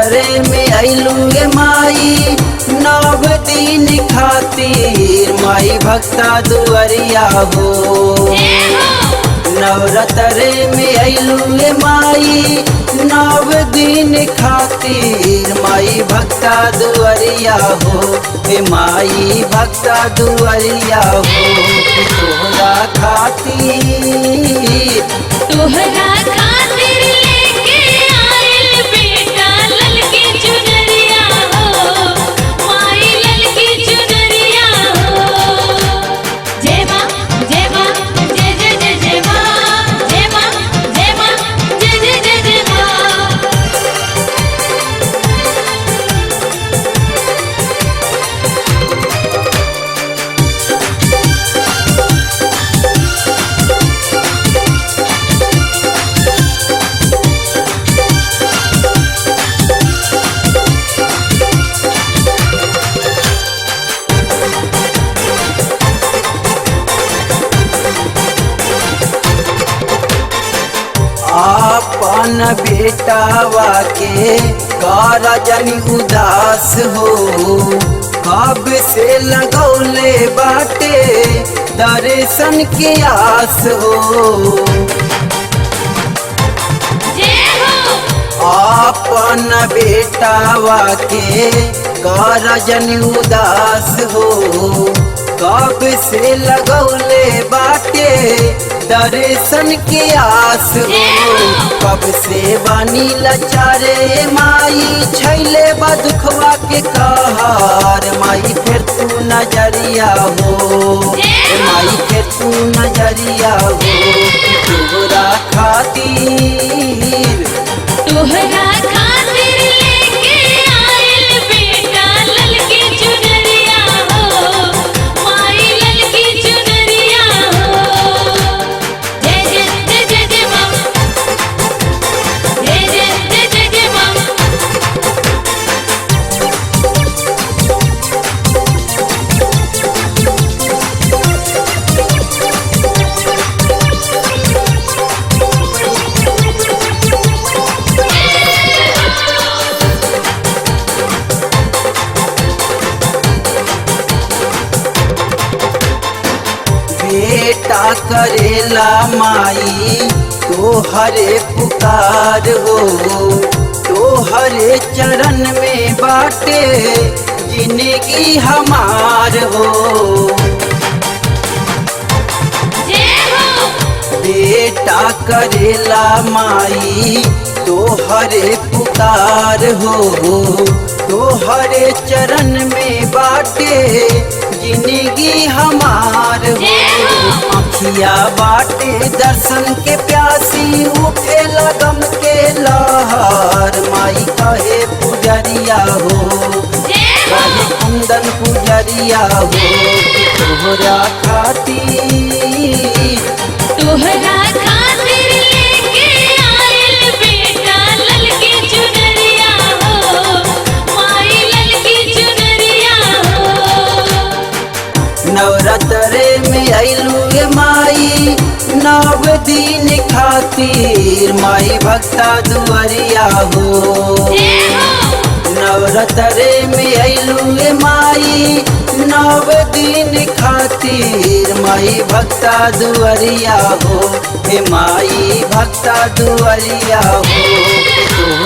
नवरात्रे में अइलू गे माई, 9 दिन खातिर माई भक्ता दुआरिया हो। नवरात्रे में अइलू गे माई, 9 दिन खातिर माई भक्ता दुआरिया हो। हे माई भक्ता दुआरिया हो, तोहरा खातिर लेके आइल बेटा ललकी चुनरिया हो, माई ललकी चुनरिया हो। जय मां जय मां जय जय जय जय मां, जय मां जय मां जय जय जय जय मां। आपन बेटावा के कारा जनी उदास हो। कब से लगौले बाटे दर्शन के आस हो। जय हो आपन बेटावा के कारा जनी उदास हो। कब से लगौले बाटे दर्शन के आस हो। कब से बानी लचारे माई, छैले बदुखवा के कहर माई फिर तू नजरिया हो। माई फिर तू नजरिया हो, तोहरा खातिर लेके आइल बेटा ललकी चुनरिया हो, माई ललकी चुनरिया हो। जय जय जय जय जय मां, जय जय जय जय जय मां। बेटा करेला माई तोहरे पुकार हो। तोहरे चरण में बाटे जिंदगी हमार हो। जय हो बेटा करेला माई तोहरे पुकार हो। तोहरे चरण में बाटे जिंदगी हमार हो। अखिया बाटे दर्शन के प्यासी, उठे लगम के लहर माई कहे पुजरिया हो। कहे कुंदन पुजरिया हो, तोहरा खातिर लेके आइल बेटा ललकी चुनरिया हो, माई ललकी चुनरिया हो। नवरात्रे में अइलू गे माई, 9 दिन खातिर माई भक्ता दुआरिया हो। नवरात्रे में अइलू गे माई, 9 दिन खातिर माई भक्ता दुआरिया हो। हे माई भक्ता दुआरिया हो,